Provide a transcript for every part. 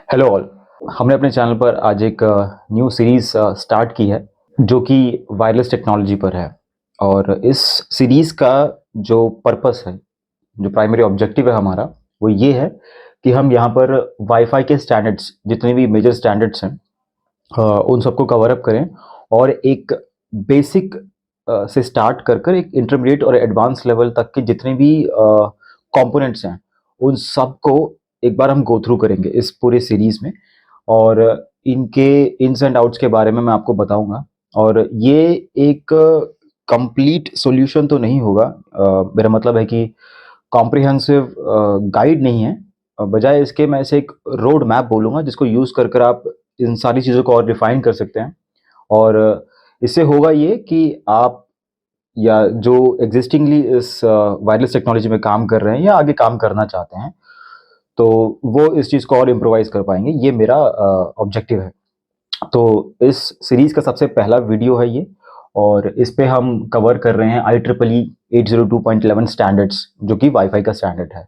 Hello all. हमने अपने channel पर आज एक न्यू सीरीज स्टार्ट की है जो कि वायरलेस टेक्नोलॉजी पर है। और इस सीरीज का जो पर्पस है, जो प्राइमरी ऑब्जेक्टिव है हमारा, वो ये है कि हम यहाँ पर वाईफाई के स्टैंडर्ड्स, जितने भी मेजर स्टैंडर्ड्स हैं, उन सबको कवर अप करें और एक बेसिक से स्टार्ट कर कर एक इंटरमीडिएट और एडवांस लेवल तक के जितने भी कंपोनेंट्स हैं, उन सबको एक बार हम गो थ्रू करेंगे इस पूरे सीरीज में। और इनके इन्स एंड आउट्स के बारे में मैं आपको बताऊंगा। और ये एक कंप्लीट सॉल्यूशन तो नहीं होगा, मेरा मतलब है कि कॉम्प्रिहेंसिव गाइड नहीं है। बजाय इसके मैं इसे एक रोड मैप बोलूँगा जिसको यूज़ कर कर आप इन सारी चीज़ों को और रिफाइन कर सकते हैं। और इससे होगा ये कि आप या जो एग्जिस्टिंगली इस वायरलेस टेक्नोलॉजी में काम कर रहे हैं या आगे काम करना चाहते हैं, तो वो इस चीज़ को और इम्प्रोवाइज़ कर पाएँगे। ये मेरा ऑब्जेक्टिव है। तो इस सीरीज़ का सबसे पहला वीडियो है ये, और इस पे हम कवर कर रहे हैं IEEE 802.11 स्टैंडर्ड्स, जो कि वाईफ़ाई का स्टैंडर्ड है।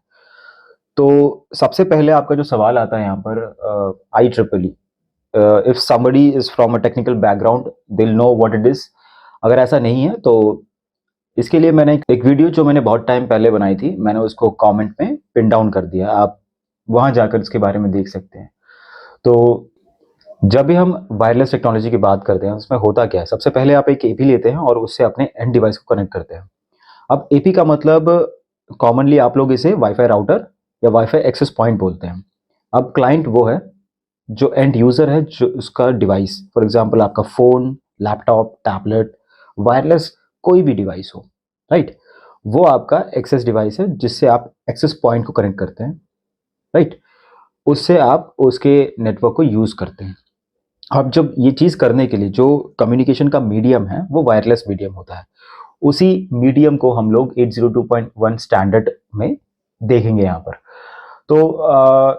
तो सबसे पहले आपका जो सवाल आता है यहाँ पर, IEEE, if somebody is from a technical background they will know what it is. अगर ऐसा नहीं है तो इसके लिए मैंने एक वीडियो जो मैंने बहुत टाइम पहले बनाई थी, मैंने उसको कमेंट में पिन डाउन कर दिया, आप वहां जाकर इसके बारे में देख सकते हैं। तो जब भी हम वायरलेस टेक्नोलॉजी की बात करते हैं, उसमें होता क्या है, सबसे पहले आप एक एपी लेते हैं और उससे अपने एंड डिवाइस को कनेक्ट करते हैं। अब एपी का मतलब कॉमनली आप लोग इसे वाईफाई राउटर या वाईफाई एक्सेस पॉइंट बोलते हैं। अब क्लाइंट वो है जो एंड यूजर है, जो उसका डिवाइस, फॉर एग्जांपल आपका फोन, लैपटॉप, टैबलेट, वायरलेस कोई भी डिवाइस हो, राइट, वो आपका एक्सेस डिवाइस है जिससे आप एक्सेस पॉइंट को कनेक्ट करते हैं, राइट। उससे आप उसके नेटवर्क को यूज करते हैं। अब जब ये चीज करने के लिए जो कम्युनिकेशन का मीडियम है वो वायरलेस मीडियम होता है, उसी मीडियम को हम लोग 802.1 स्टैंडर्ड में देखेंगे यहाँ पर। तो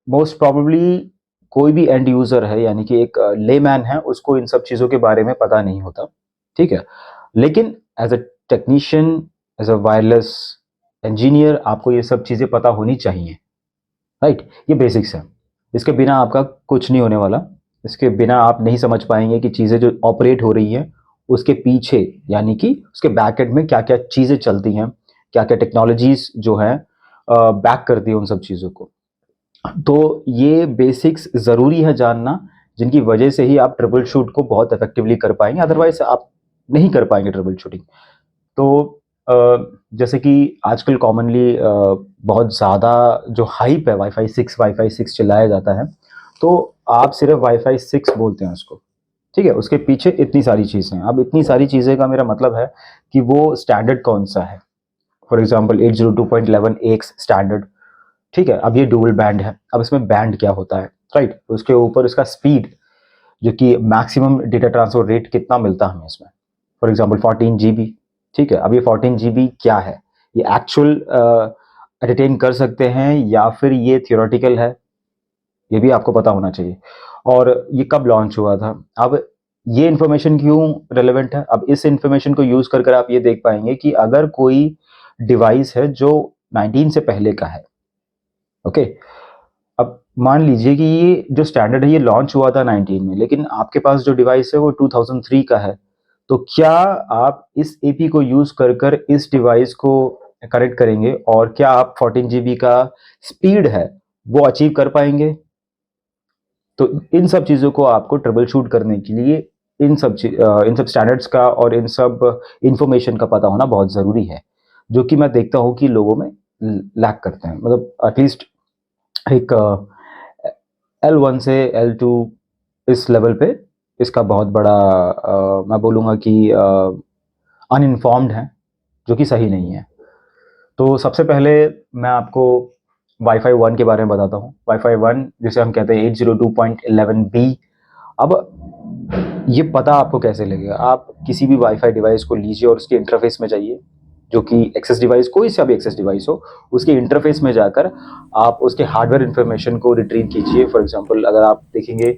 मोस्ट प्रोबेबली कोई भी एंड यूजर है, यानी कि एक लेमैन है, उसको इन सब चीज़ों के बारे में पता नहीं होता, ठीक है। लेकिन as a technician, as a wireless engineer, आपको ये सब चीज़ें पता होनी चाहिए, राइट। ये बेसिक्स है, इसके बिना आपका कुछ नहीं होने वाला। इसके बिना आप नहीं समझ पाएंगे कि चीज़ें जो ऑपरेट हो रही हैं उसके पीछे, यानी कि उसके बैक एंड में क्या क्या चीज़ें चलती हैं, क्या क्या टेक्नोलॉजीज जो हैं बैक करती है उन सब चीज़ों को। तो ये बेसिक्स ज़रूरी है जानना, जिनकी वजह से ही आप ट्रबल शूट को बहुत इफेक्टिवली कर पाएंगे, अदरवाइज आप नहीं कर पाएंगे ट्रबल शूटिंग। तो अ, जैसे कि आजकल कॉमनली बहुत ज़्यादा जो हाइप है, वाईफाई 6 चिल्लाया जाता है, तो आप सिर्फ वाईफाई 6 बोलते हैं उसको, ठीक है। उसके पीछे इतनी सारी चीज़ें हैं। अब इतनी सारी चीज़ें का मेरा मतलब है कि वो स्टैंडर्ड कौन सा है। फॉर एग्जाम्पल 802.11 एक स्टैंडर्ड, ठीक है। अब ये डुअल बैंड है, अब इसमें बैंड क्या होता है, राइट। उसके ऊपर इसका स्पीड, जो कि मैक्सिमम डेटा ट्रांसफर रेट कितना मिलता है हमें इसमें, फॉर एग्जांपल 14 GB, ठीक है। अब ये 14 GB क्या है, ये एक्चुअल एंटरटेन कर सकते हैं या फिर ये थियोरेटिकल है, ये भी आपको पता होना चाहिए। और ये कब लॉन्च हुआ था, अब ये इन्फॉर्मेशन क्यों रेलेवेंट है। अब इस इन्फॉर्मेशन को यूज कर आप ये देख पाएंगे कि अगर कोई डिवाइस है जो 19 से पहले का है, ओके। अब मान लीजिए कि ये जो स्टैंडर्ड है ये लॉन्च हुआ था 19 में, लेकिन आपके पास जो डिवाइस है वो 2003 का है। तो क्या आप इस एपी को यूज कर कर इस डिवाइस को करेक्ट करेंगे, और क्या आप 14 GB का स्पीड है वो अचीव कर पाएंगे। तो इन सब चीज़ों को आपको ट्रबल शूट करने के लिए इन सब स्टैंडर्ड्स का और इन सब इंफॉर्मेशन का पता होना बहुत ज़रूरी है, जो कि मैं देखता हूँ कि लोगों में लैक करते हैं। मतलब एटलीस्ट एक L1 से L2 इस लेवल पे इसका बहुत बड़ा मैं बोलूँगा कि अनइन्फॉर्म्ड है, जो कि सही नहीं है। तो सबसे पहले मैं आपको वाईफाई 1 के बारे में बताता हूँ। वाईफाई 1 जिसे हम कहते हैं 802.11b। अब ये पता आपको कैसे लगेगा, आप किसी भी वाईफाई डिवाइस को लीजिए और उसके इंटरफेस में जाइए, जो कि एक्सेस डिवाइस, कोई सा भी एक्सेस डिवाइस हो, उसके इंटरफेस में जाकर आप उसके हार्डवेयर इंफॉर्मेशन को रिट्रीव कीजिए। फॉर एग्जांपल अगर आप देखेंगे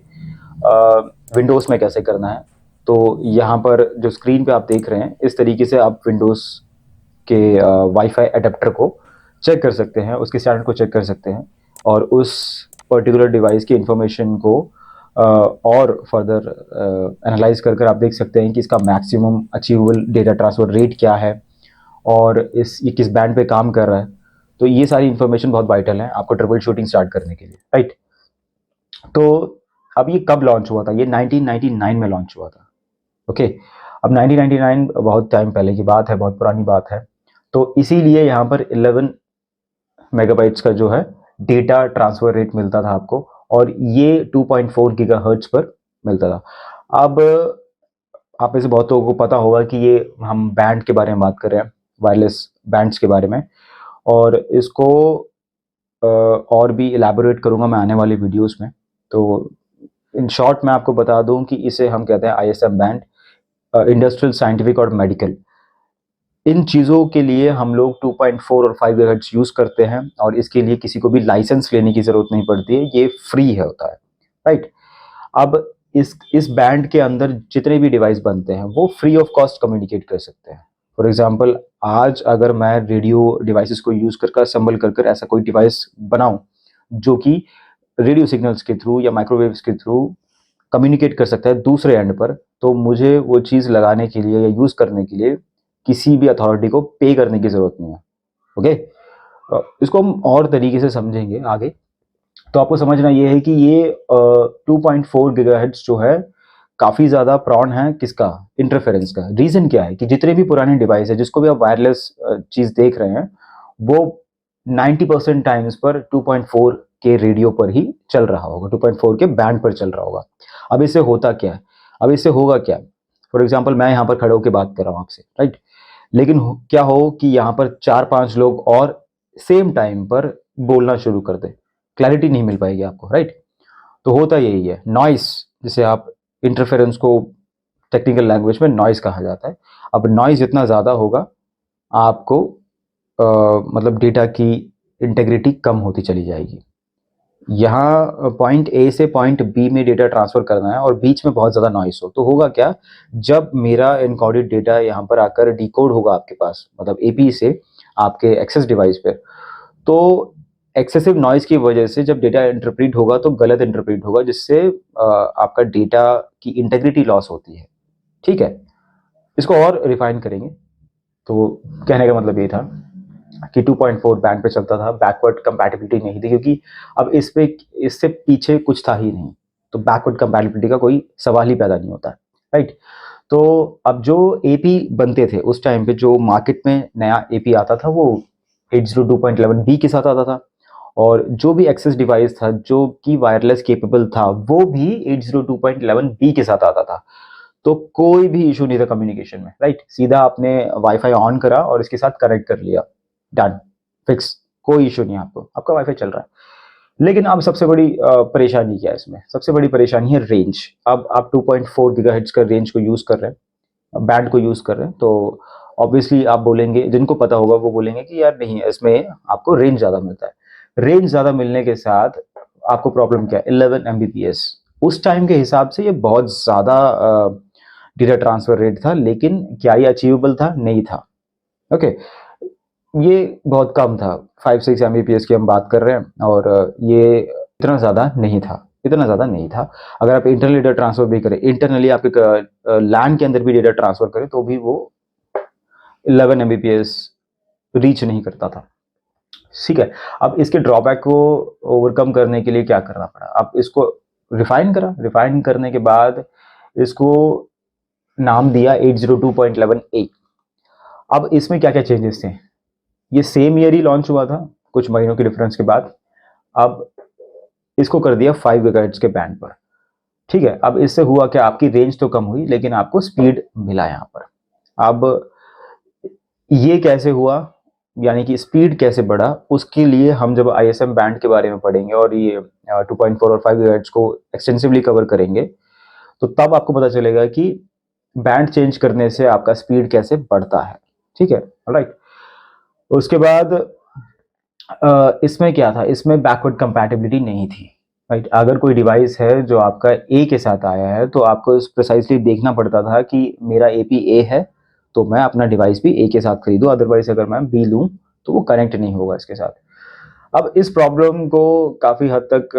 विंडोज़ में कैसे करना है, तो यहाँ पर जो स्क्रीन पे आप देख रहे हैं, इस तरीके से आप विंडोज़ के वाईफाई अडेप्टर को चेक कर सकते हैं, उसके स्टैंडर्ड को चेक कर सकते हैं, और उस पर्टिकुलर डिवाइस की इंफॉर्मेशन को और फर्दर एनालाइज कर कर आप देख सकते हैं कि इसका maximum achievable data transfer rate क्या है और ये किस बैंड पे काम कर रहा है। तो ये सारी इन्फॉर्मेशन बहुत वाइटल है आपको ट्रबल शूटिंग स्टार्ट करने के लिए, राइट। तो अब ये कब लॉन्च हुआ था? ये 1999 में लॉन्च हुआ था। ओके, अब 1999 बहुत टाइम पहले की बात है, बहुत पुरानी बात है। तो इसीलिए यहाँ पर 11 मेगाबाइट्स का जो है डेटा ट्रांसफर रेट मिलता था आपको, और ये 2.4 गीगाहर्ट्ज पर मिलता था। अब आप में से बहुत लोगों को पता होगा कि ये हम बैंड के बारे में बात कर रहे हैं, वायरलेस बैंड्स के बारे में, और इसको और भी इलेबोरेट करूंगा मैं आने वाली वीडियोस में। तो इन शॉर्ट मैं आपको बता दूं कि इसे हम कहते हैं आईएसएम बैंड, इंडस्ट्रियल, साइंटिफिक और मेडिकल। इन चीज़ों के लिए हम लोग 2.4 और 5 गीगाहर्ट्ज यूज़ करते हैं, और इसके लिए किसी को भी लाइसेंस लेने की ज़रूरत नहीं पड़ती है, ये फ्री है होता है, राइट। अब इस बैंड के अंदर जितने भी डिवाइस बनते हैं वो फ्री ऑफ कॉस्ट कम्युनिकेट कर सकते हैं। फॉर एग्जांपल, आज अगर मैं रेडियो डिवाइसेस को यूज़ कर असेंबल कर कर ऐसा कोई डिवाइस बनाऊं जो कि रेडियो सिग्नल्स के थ्रू या माइक्रोवेव्स के थ्रू कम्युनिकेट कर सकता है दूसरे एंड पर, तो मुझे वो चीज़ लगाने के लिए या यूज़ करने के लिए किसी भी अथॉरिटी को पे करने की ज़रूरत नहीं है। ओके, इसको हम और तरीके से समझेंगे आगे। तो आपको समझना ये है कि ये 2.4 गीगाहर्ट्ज जो है काफ़ी ज़्यादा प्रॉन है किसका? इंटरफेरेंस का। रीज़न क्या है कि जितने भी पुराने डिवाइस है जिसको भी आप वायरलेस चीज़ देख रहे हैं, वो 90% टाइम्स पर 2.4 के रेडियो पर ही चल रहा होगा, 2.4 के बैंड पर चल रहा होगा। अब इससे होता क्या है? अब इससे होगा क्या? फॉर एग्जाम्पल, मैं यहाँ पर खड़े होकर बात कर रहा हूँ आपसे, राइट। लेकिन क्या हो कि यहाँ पर 4-5 लोग और सेम टाइम पर बोलना शुरू कर दें, क्लैरिटी नहीं मिल पाएगी आपको, राइट। तो होता यही है, नॉइस, जिसे आप इंटरफेरेंस को टेक्निकल लैंग्वेज में नॉइस कहा जाता है। अब नॉइस जितना ज़्यादा होगा, आपको मतलब डेटा की इंटेग्रिटी कम होती चली जाएगी। यहाँ पॉइंट ए से पॉइंट बी में डेटा ट्रांसफर करना है और बीच में बहुत ज़्यादा नॉइस हो, तो होगा क्या? जब मेरा एनकोडेड डेटा यहाँ पर आकर डिकोड होगा आपके पास, मतलब एपी से आपके एक्सेस डिवाइस पे, तो एक्सेसिव नॉइस की वजह से जब डेटा इंटरप्रीट होगा तो गलत इंटरप्रीट होगा, जिससे आपका डेटा की इंटेग्रिटी लॉस होती है। ठीक है, इसको और रिफाइन करेंगे। तो कहने का मतलब ये था कि 2.4 बैंड पे चलता था, बैकवर्ड कंपैटिबिलिटी नहीं थी, क्योंकि अब इससे पीछे कुछ था ही नहीं, तो बैकवर्ड कंपैटिबिलिटी का कोई सवाल ही पैदा नहीं होता, राइट। तो अब जो एपी बनते थे उस टाइम पे, जो मार्केट में नया एपी आता था वो 802.11b के साथ आता था, और जो भी एक्सेस डिवाइस था जो कि वायरलेस केपेबल था वो भी 802.11b के साथ आता था। तो कोई भी इशू नहीं था कम्युनिकेशन में, राइट। सीधा आपने वाईफाई ऑन करा और इसके साथ कनेक्ट कर लिया, डन, फिक्स, कोई इशू नहीं है आपको, आपका वाईफाई चल रहा है। लेकिन अब सबसे बड़ी परेशानी क्या है इसमें? सबसे बड़ी परेशानी है रेंज। अब आप 2.4 गीगाहर्ट्ज का रेंज को यूज़ कर रहे हैं, बैंड को यूज़ कर रहे हैं, तो ऑब्वियसली आप बोलेंगे, जिनको पता होगा वो बोलेंगे कि यार नहीं, इसमें आपको रेंज ज़्यादा मिलता है। रेंज ज़्यादा मिलने के साथ आपको प्रॉब्लम क्या है? 11 एमबीपीएस। उस टाइम के हिसाब से ये बहुत ज़्यादा डेटा ट्रांसफर रेट था, लेकिन क्या ये अचीवेबल था? नहीं था। ओके, ये बहुत कम था, 5-6 एमबीपीएस की हम बात कर रहे हैं, और ये इतना ज़्यादा नहीं था, इतना ज़्यादा नहीं था। अगर आप इंटरनल डेटा ट्रांसफर भी करें, इंटरनली आपके लैन के अंदर भी डेटा ट्रांसफर करें, तो भी वो 11 एमबीपीएस रीच नहीं करता था। ठीक है, अब इसके ड्रॉबैक को ओवरकम करने के लिए क्या करना पड़ा? अब इसको रिफाइन करा, रिफाइन करने के बाद इसको नाम दिया 802.11a। अब इसमें क्या क्या चेंजेस थे? ये सेम ईयर ही लॉन्च हुआ था, कुछ महीनों के डिफरेंस के बाद। अब इसको कर दिया 5 गीगाहर्ट्ज के बैंड पर। ठीक है, अब इससे हुआ क्या? आपकी रेंज तो कम हुई, लेकिन आपको स्पीड मिला यहाँ पर। अब ये कैसे हुआ, यानी कि स्पीड कैसे बढ़ा, उसके लिए हम जब आईएसएम बैंड के बारे में पढ़ेंगे और ये 2.4 और 5 गीगाहर्ट्ज को एक्सटेंसिवली कवर करेंगे, तो तब आपको पता चलेगा कि बैंड चेंज करने से आपका स्पीड कैसे बढ़ता है। ठीक है, राइट। उसके बाद इसमें क्या था? इसमें बैकवर्ड कंपैटिबिलिटी नहीं थी, राइट। अगर कोई डिवाइस है जो आपका ए के साथ आया है, तो आपको प्रिसाइसली देखना पड़ता था कि मेरा एपी ए है, तो मैं अपना डिवाइस भी ए के साथ खरीदूं, अदरवाइज अगर मैं बी लूं तो वो कनेक्ट नहीं होगा इसके साथ। अब इस प्रॉब्लम को काफ़ी हद तक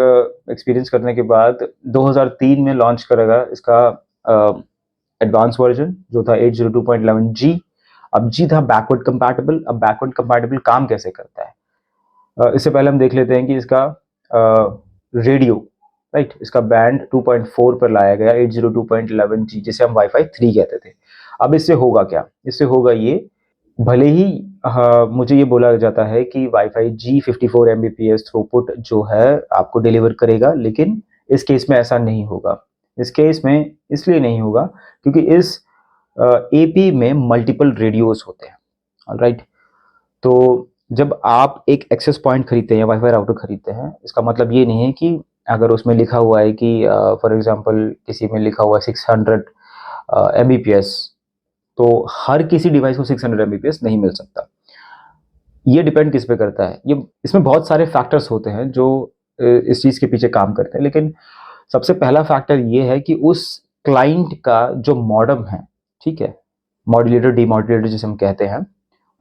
एक्सपीरियंस करने के बाद 2003 में लॉन्च करेगा इसका एडवांस वर्जन जो था 802.11G। अब जी था बैकवर्ड कंपैटिबल। अब बैकवर्ड कंपैटिबल काम कैसे करता है, इससे पहले हम देख लेते हैं कि इसका रेडियो, राइट, इसका बैंड 2.4 पर लाया गया 802.11G, जिसे हम वाईफाई 3 कहते थे। अब इससे होगा क्या, इससे होगा ये, भले ही मुझे ये बोला जाता है कि वाईफाई जी 54 Mbps थ्रूपुट जो है आपको डिलीवर करेगा, लेकिन इस केस में ऐसा नहीं होगा। इस केस में इसलिए नहीं होगा क्योंकि इस एपी में मल्टीपल रेडियोस होते हैं, ऑलराइट। तो जब आप एक एक्सेस पॉइंट खरीदते हैं या वाईफाई राउटर खरीदते हैं, इसका मतलब ये नहीं है कि अगर उसमें लिखा हुआ है कि फॉर एग्जांपल किसी में लिखा हुआ है 600 Mbps, तो हर किसी डिवाइस को 600 Mbps नहीं मिल सकता। ये डिपेंड किस पे करता है, ये इसमें बहुत सारे फैक्टर्स होते हैं जो इस चीज़ के पीछे काम करते हैं, लेकिन सबसे पहला फैक्टर ये है कि उस क्लाइंट का जो मॉडम है, ठीक है, मॉड्यूलेटर डीमॉड्यूलेटर जिसे हम कहते हैं,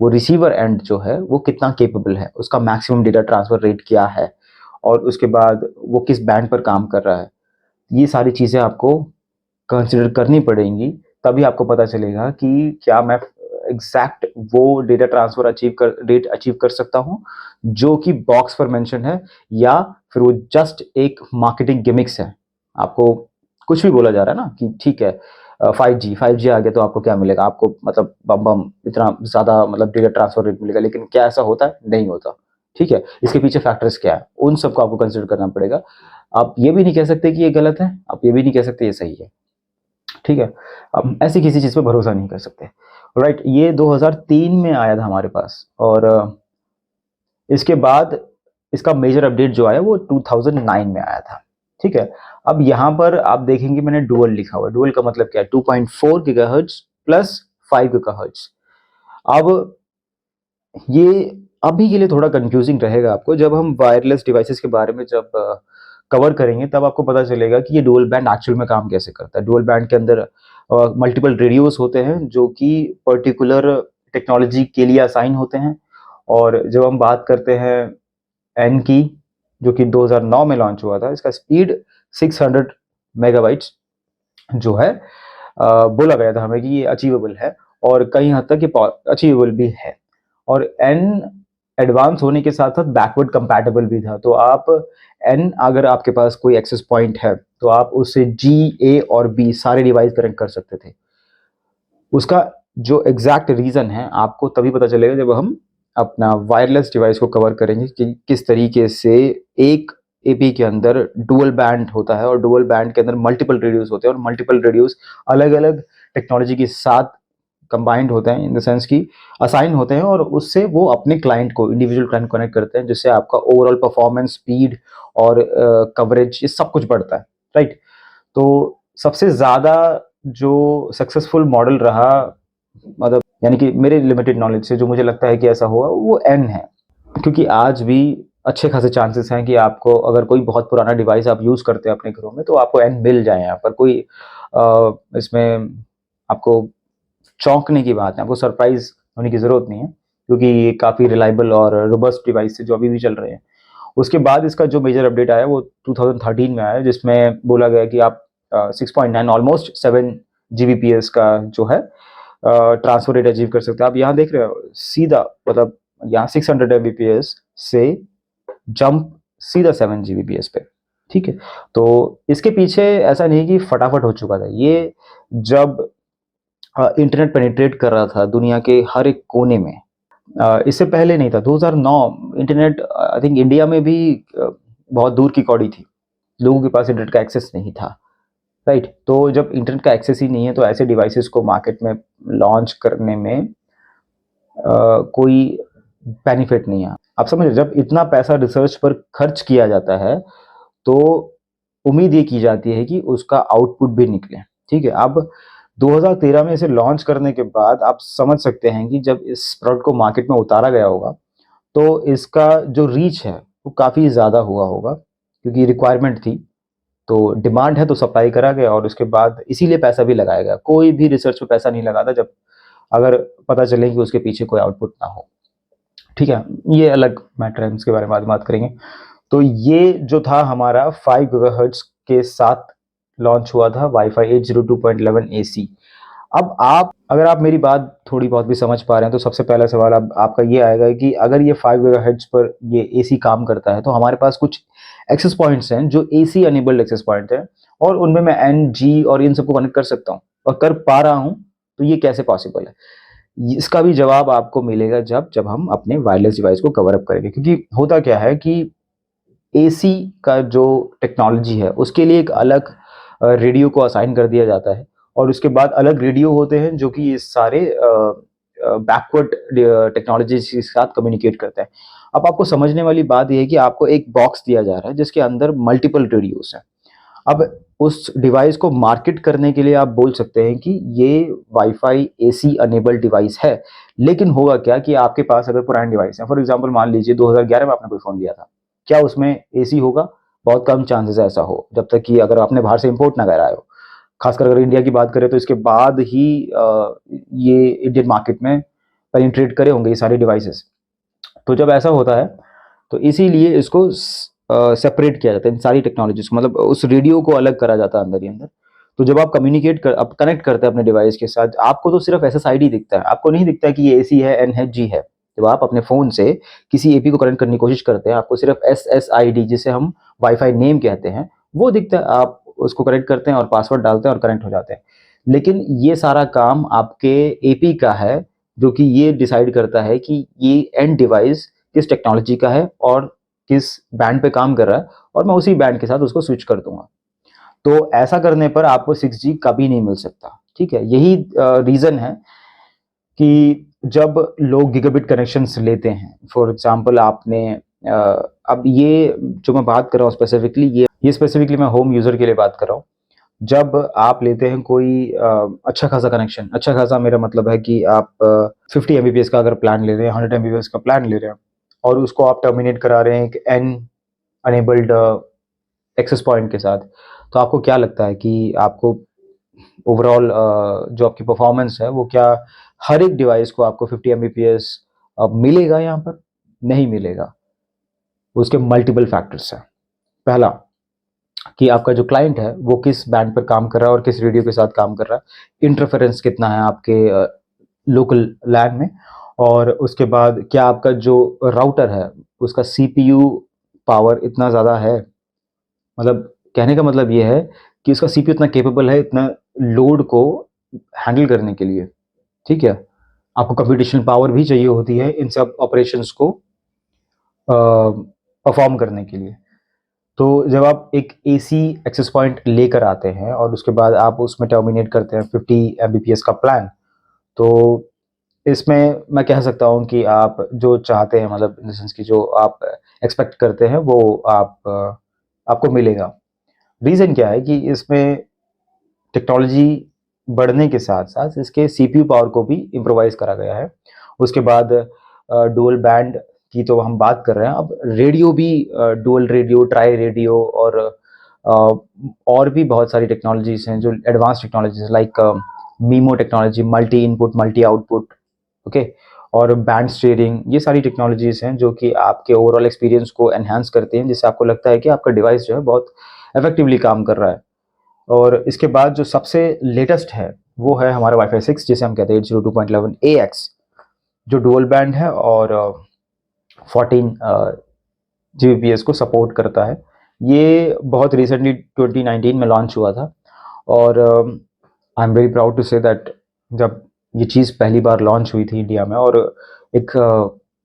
वो रिसीवर एंड जो है वो कितना केपेबल है, उसका मैक्सिमम डेटा ट्रांसफर रेट क्या है, और उसके बाद वो किस बैंड पर काम कर रहा है। ये सारी चीज़ें आपको कंसिडर करनी पड़ेंगी, तभी आपको पता चलेगा कि क्या मैं एग्जैक्ट वो डेटा ट्रांसफर रेट अचीव कर सकता हूँ जो कि बॉक्स पर मेंशन है, या फिर वो जस्ट एक मार्केटिंग गिमिक्स है। आपको कुछ भी बोला जा रहा है ना कि ठीक है 5G आ गया तो आपको क्या मिलेगा, आपको मतलब बम बम इतना ज़्यादा मतलब डेटा ट्रांसफर रेट मिलेगा, लेकिन क्या ऐसा होता है? नहीं होता। ठीक है, इसके पीछे फैक्टर्स क्या है, उन सबको आपको कंसिडर करना पड़ेगा। आप ये भी नहीं कह सकते कि ये गलत है, आप ये भी नहीं कह सकते ये सही है। ठीक है, अब ऐसी किसी चीज़ पे भरोसा नहीं कर सकते। राइट, ये 2003 में आया था हमारे पास, और इसके बाद इसका मेजर अपडेट जो आया वो 2009 में आया था। ठीक है, अब यहाँ पर आप देखेंगे मैंने डुअल लिखा हुआ है। डुअल का मतलब क्या है? 2.4 गीगाहर्ट्ज प्लस 5 गीगाहर्ट्ज। अब ये अभी के लिए थोड़ा कंफ्यूजिंग रहेगा आपको, जब हम वायरलेस डिवाइसेस के बारे में जब कवर करेंगे तब आपको पता चलेगा कि ये डुअल बैंड एक्चुअल में काम कैसे करता है। डुअल बैंड के अंदर मल्टीपल रेडियोस होते हैं जो कि पर्टिकुलर टेक्नोलॉजी के लिए असाइन होते हैं, और जब हम बात करते हैं एन की, जो कि 2009 में लॉन्च हुआ था, इसका स्पीड 600 मेगाबाइट्स जो है बोला गया था हमें कि ये अचीवेबल है, और कई हद तक ये अचीवेबल भी है। और एन एडवांस होने के साथ साथ बैकवर्ड कंपैटिबल भी था, तो आप एन अगर आपके पास कोई एक्सेस पॉइंट है तो आप उससे जी, ए और बी सारे डिवाइस कनेक्ट कर सकते थे। उसका जो एग्जैक्ट रीज़न है आपको तभी पता चलेगा जब हम अपना वायरलेस डिवाइस को कवर करेंगे कि किस तरीके से एक एपी के अंदर डुअल बैंड होता है, और डुअल बैंड के अंदर मल्टीपल रेडियोस होते हैं, और मल्टीपल रेडियोस अलग अलग टेक्नोलॉजी के साथ कंबाइंड होते हैं, इन द सेंस कि असाइन होते हैं, और उससे वो अपने क्लाइंट को, इंडिविजुअल क्लाइंट कनेक्ट करते हैं, जिससे आपका ओवरऑल परफॉर्मेंस, स्पीड और कवरेज ये सब कुछ बढ़ता है। राइट, तो सबसे ज़्यादा जो सक्सेसफुल मॉडल रहा, मतलब यानी कि मेरे लिमिटेड नॉलेज से जो मुझे लगता है कि ऐसा हुआ, वो एन है। क्योंकि आज भी अच्छे खासे चांसेस हैं कि आपको अगर कोई बहुत पुराना डिवाइस आप यूज़ करते हैं अपने घरों में, तो आपको एन मिल जाए यहाँ पर। कोई इसमें आपको चौंकने की बात है, आपको सरप्राइज़ होने की ज़रूरत नहीं है, क्योंकि ये काफ़ी रिलायबल और रोबस्ट डिवाइस है जो अभी भी चल रहे हैं। उसके बाद इसका जो मेजर अपडेट आया वो 2013 में आया, जिसमें बोला गया कि आप 6.9 ऑलमोस्ट 7 जीबीपीएस का जो है ट्रांसफर रेट अचीव कर सकते हैं। आप यहाँ देख रहे हो सीधा, मतलब यहाँ 600 एमबीपीएस से जंप सीधा 7 जीबीपीएस पे। ठीक है, तो इसके पीछे ऐसा नहीं कि फटाफट हो चुका था ये। जब इंटरनेट पेनिट्रेट कर रहा था दुनिया के हर एक कोने में, इससे पहले नहीं था। 2009 इंटरनेट आई थिंक इंडिया में भी बहुत दूर की कौड़ी थी, लोगों के पास इंटरनेट का एक्सेस नहीं था। राइट, तो जब इंटरनेट का एक्सेस ही नहीं है तो ऐसे डिवाइसेस को मार्केट में लॉन्च करने में कोई बेनिफिट नहीं है। आप समझ रहे, जब इतना पैसा रिसर्च पर खर्च किया जाता है तो उम्मीद ये की जाती है कि उसका आउटपुट भी निकले। ठीक है, अब 2013 में इसे लॉन्च करने के बाद आप समझ सकते हैं कि जब इस प्रोडक्ट को मार्केट में उतारा गया होगा तो इसका जो रीच है वो काफ़ी ज़्यादा हुआ होगा, क्योंकि रिक्वायरमेंट थी, तो डिमांड है तो सप्लाई करा गया, और उसके बाद इसीलिए पैसा भी लगाया गया। कोई भी रिसर्च पे पैसा नहीं लगाता जब अगर पता चले कि उसके पीछे कोई आउटपुट ना हो। ठीक है, ये अलग मैटर है, इसके बारे में बाद में बात करेंगे। तो ये जो था हमारा 5 गीगाहर्ट्ज़ के साथ लॉन्च हुआ था वाईफाई 802.11 एसी। अब आप अगर आप मेरी बात थोड़ी बहुत भी समझ पा रहे हैं तो सबसे पहला सवाल अब आपका ये आएगा कि अगर ये 5 गीगाहर्ट्ज़ पर ये एसी काम करता है तो हमारे पास कुछ एक्सेस पॉइंट्स हैं जो एसी इनेबल्ड एक्सेस पॉइंट हैं और उनमें मैं एन, जी और इन सबको कनेक्ट कर सकता हूँ और कर पा रहा हूँ, तो ये कैसे पॉसिबल है? इसका भी जवाब आपको मिलेगा जब जब हम अपने वायरलेस डिवाइस को कवर अप करेंगे, क्योंकि होता क्या है कि एसी का जो टेक्नोलॉजी है उसके लिए एक अलग रेडियो को असाइन कर दिया जाता है और उसके बाद अलग रेडियो होते हैं जो कि ये सारे बैकवर्ड टेक्नोलॉजी के साथ कम्युनिकेट करते हैं। अब आपको समझने वाली बात यह है कि आपको एक बॉक्स दिया जा रहा है जिसके अंदर मल्टीपल रेडियोस हैं। अब उस डिवाइस को मार्केट करने के लिए आप बोल सकते हैं कि ये वाईफाई एसी अनेबल्ड डिवाइस है, लेकिन होगा क्या कि आपके पास अगर पुराने डिवाइस है, फॉर एग्जांपल मान लीजिए 2011 में आपने कोई फ़ोन लिया था, क्या उसमें एसी होगा? बहुत कम चांसेस ऐसा हो, जब तक कि अगर आपने बाहर से इंपोर्ट ना कराया हो। खासकर अगर इंडिया की बात करें तो इसके बाद ही ये इंडियन मार्केट में पेनिट्रेट करे होंगे ये सारे डिवाइसेस। तो जब ऐसा होता है तो इसीलिए इसको सेपरेट किया जाता है इन सारी टेक्नोलॉजीज को, मतलब उस रेडियो को अलग करा जाता है अंदर ही अंदर। तो जब आप कम्युनिकेट कर अब कनेक्ट करते हैं अपने डिवाइस के साथ, आपको तो सिर्फ एसएसआईडी दिखता है, आपको नहीं दिखता कि ये एसी है, एन है, जी है। जब आप अपने फ़ोन से किसी एपी को कनेक्ट करने की कोशिश करते हैं, आपको सिर्फ एसएसआईडी, जिसे हम वाईफ़ाई नेम कहते हैं, वो दिखता है। आप उसको कनेक्ट करते हैं और पासवर्ड डालते हैं और कनेक्ट हो जाते हैं। लेकिन ये सारा काम आपके एपी का है, जो कि ये डिसाइड करता है कि ये एंड डिवाइस किस टेक्नोलॉजी का है और किस बैंड पे काम कर रहा है, और मैं उसी बैंड के साथ उसको स्विच कर दूँगा। तो ऐसा करने पर आपको 6G कभी नहीं मिल सकता, ठीक है? यही रीज़न है कि जब लोग गीगाबिट कनेक्शंस लेते हैं, फॉर एग्ज़ाम्पल आपने अब ये जो मैं बात कर रहा हूँ स्पेसिफिकली, ये स्पेसिफिकली मैं होम यूज़र के लिए बात कर रहा हूँ। जब आप लेते हैं कोई अच्छा खासा कनेक्शन, अच्छा खासा मेरा मतलब है कि आप 50 एमबीपीएस का अगर प्लान ले रहे हैं, 100 एमबीपीएस का प्लान ले रहे हैं और उसको आप टर्मिनेट करा रहे हैं एक एन अनेबल्ड एक्सेस पॉइंट के साथ, तो आपको क्या लगता है कि आपको ओवरऑल जो आपकी परफॉर्मेंस है वो क्या हर एक डिवाइस को आपको 50 एमबीपीएस मिलेगा यहाँ पर? नहीं मिलेगा। उसके मल्टीपल फैक्टर्स हैं। पहला कि आपका जो क्लाइंट है वो किस बैंड पर काम कर रहा है और किस रेडियो के साथ काम कर रहा है, इंटरफेरेंस कितना है आपके लोकल लैन में, और उसके बाद क्या आपका जो राउटर है उसका सीपीयू पावर इतना ज़्यादा है, मतलब कहने का मतलब ये है कि उसका सीपीयू इतना कैपेबल है इतना लोड को हैंडल करने के लिए, ठीक है? आपको कंप्यूटेशनल पावर भी चाहिए होती है इन सब ऑपरेशंस को परफॉर्म करने के लिए। तो जब आप एक एसी एक्सेस पॉइंट लेकर आते हैं और उसके बाद आप उसमें टर्मिनेट करते हैं 50 एमबीपीएस का प्लान, तो इसमें मैं कह सकता हूँ कि आप जो चाहते हैं, मतलब इन द सेंस कि जो आप एक्सपेक्ट करते हैं वो आपको मिलेगा। रीज़न क्या है कि इसमें टेक्नोलॉजी बढ़ने के साथ-साथ इसके सीपीयू पावर को भी इम्प्रोवाइज़ करा गया है। उसके बाद डुअल बैंड की तो हम बात कर रहे हैं, अब रेडियो भी डुअल रेडियो, ट्राई रेडियो अ, और भी बहुत सारी टेक्नोलॉजीज़ हैं जो advance technologies like memo technology, multi input, multi output, okay? और बैंड स्टीयरिंग, ये सारी टेक्नोलॉजीज़ हैं जो कि आपके ओवरऑल एक्सपीरियंस को एनहांस करती हैं, जिससे आपको लगता है कि आपका डिवाइस जो है बहुत इफेक्टिवली काम कर रहा है। और इसके बाद जो सबसे लेटेस्ट है, वो है हमारा वाईफ़ाई 6, जिसे हम कहते हैं 802.11 एएक्स, जो डुअल बैंड है और 14 जीबीपीएस को सपोर्ट करता है। ये बहुत रिसेंटली 2019 में लॉन्च हुआ था और I am very proud to say that जब ये चीज़ पहली बार लॉन्च हुई थी इंडिया में, और एक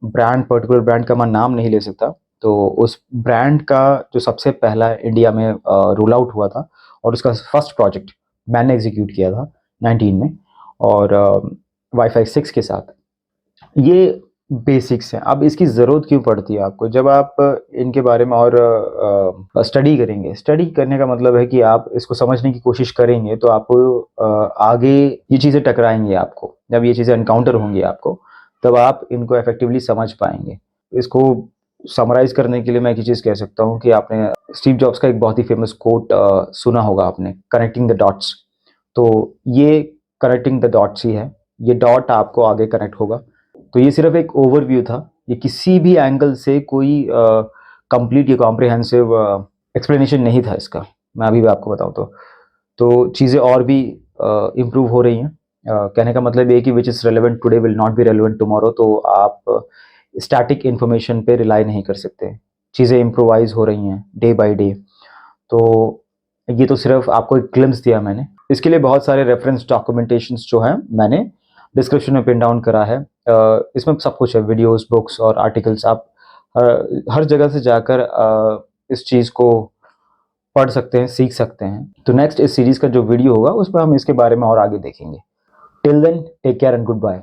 ब्रांड, पर्टिकुलर ब्रांड का मैं नाम नहीं ले सकता, तो उस ब्रांड का जो सबसे पहला इंडिया में रोल आउट हुआ था और उसका फर्स्ट प्रोजेक्ट मैंने एग्जीक्यूट किया था 19 में, और वाईफाई 6 के साथ। ये बेसिक्स हैं। अब इसकी ज़रूरत क्यों पड़ती है आपको? जब आप इनके बारे में और स्टडी करेंगे, स्टडी करने का मतलब है कि आप इसको समझने की कोशिश करेंगे, तो आपको आगे ये चीज़ें टकराएँगी आपको। जब ये चीज़ें एनकाउंटर होंगी आपको, तब आप इनको इफ़ेक्टिवली समझ पाएँगे। इसको समराइज़ करने के लिए मैं एक ही चीज़ कह सकता हूँ कि आपने स्टीव जॉब्स का एक बहुत ही फ़ेमस कोट सुना होगा आपने, कनेक्टिंग द डॉट्स। तो ये कनेक्टिंग द डॉट्स ही है। ये डॉट आपको आगे कनेक्ट होगा। तो ये सिर्फ़ एक ओवरव्यू था। ये किसी भी एंगल से कोई कंप्लीट या कॉम्प्रिहेंसिव एक्सप्लेनेशन नहीं था इसका, मैं अभी भी आपको बताऊँ तो चीज़ें और भी इम्प्रूव हो रही हैं। कहने का मतलब ये है कि which is relevant today will not be relevant tomorrow, तो आप स्टैटिक इन्फॉर्मेशन पे रिलाई नहीं कर सकते। चीज़ें इम्प्रोवाइज़ हो रही हैं डे बाय डे। तो ये तो सिर्फ आपको एक ग्लिम्स दिया मैंने। इसके लिए बहुत सारे रेफरेंस डॉक्यूमेंटेशंस जो हैं मैंने डिस्क्रिप्शन में पिन डाउन करा है। इसमें सब कुछ है, वीडियोस, बुक्स और आर्टिकल्स। आप हर जगह से जाकर इस चीज़ को पढ़ सकते हैं, सीख सकते हैं। तो नेक्स्ट इस सीरीज़ का जो वीडियो होगा उसमें हम इसके बारे में और आगे देखेंगे। Till then take care and good bye.